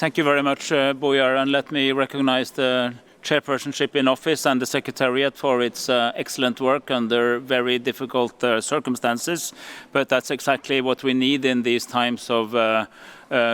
Thank you very much, Bojar, and let me recognize the chairpersonship in office and the secretariat for its excellent work under very difficult circumstances. But that's exactly what we need in these times of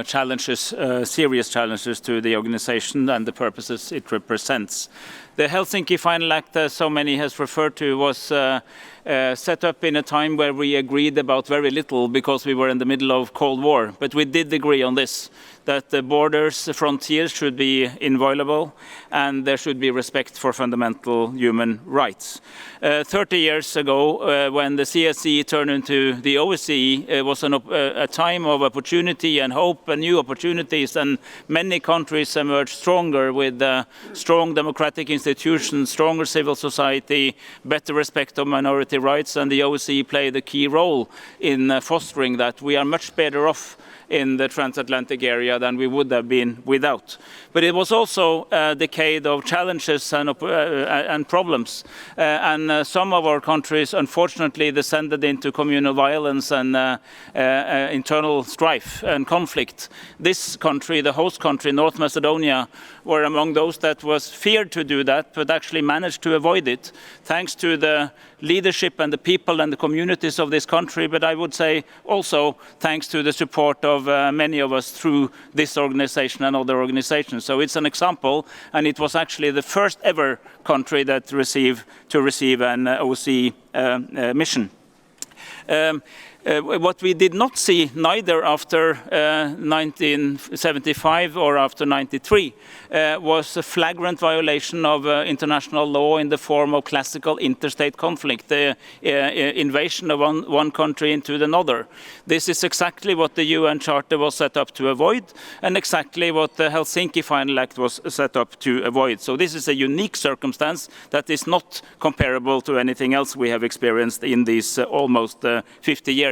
challenges, serious challenges to the organization and the purposes it represents. The Helsinki Final Act, as so many has referred to, was set up in a time where we agreed about very little because we were in the middle of Cold War. But we did agree on this, that the borders, the frontiers should be inviolable and there should be respect for fundamental human rights. 30 years ago, when the CSE turned into the OSCE, it was a time of opportunity and hope and new opportunities, and many countries emerged stronger with strong democratic institutions, stronger civil society, better respect of minority rights, and the OSCE played a key role in fostering that. We are much better off in the transatlantic area than we would have been without. But it was also a decade of challenges and problems. And some of our countries, unfortunately, descended into communal violence and internal strife and conflict. This country, the host country, North Macedonia, were among those that was feared to do that, but actually managed to avoid it, thanks to the leadership and the people and the communities of this country, but I would say also thanks to the support of many of us through this organization and other organizations. So it's an example, and it was actually the first ever country that received an OSCE mission. What we did not see, neither after 1975 or after 93, was a flagrant violation of international law in the form of classical interstate conflict, the invasion of one country into another. This is exactly what the UN Charter was set up to avoid, and exactly what the Helsinki Final Act was set up to avoid. So this is a unique circumstance that is not comparable to anything else we have experienced in these almost 50 years.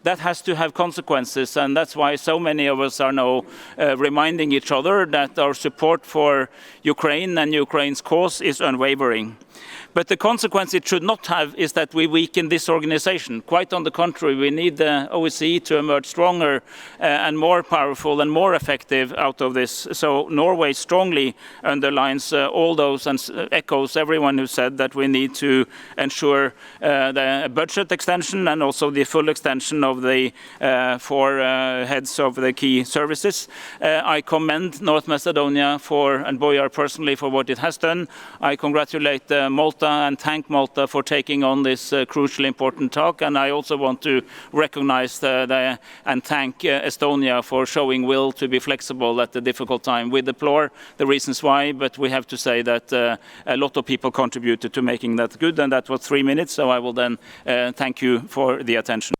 That has to have consequences, and that's why so many of us are now reminding each other that our support for Ukraine and Ukraine's cause is unwavering. But the consequence it should not have is that we weaken this organization. Quite on the contrary, we need the OSCE to emerge stronger and more powerful and more effective out of this. So Norway strongly underlines all those and echoes everyone who said that we need to ensure the budget extension and also the full extension of the four heads of the key services. I commend North Macedonia and Bojar personally for what it has done. I congratulate Malta and thank Malta for taking on this crucially important task, and I also want to recognize and thank Estonia for showing will to be flexible at a difficult time. We deplore the reasons why, but we have to say that a lot of people contributed to making that good, and that was 3 minutes, so I will then thank you for the attention.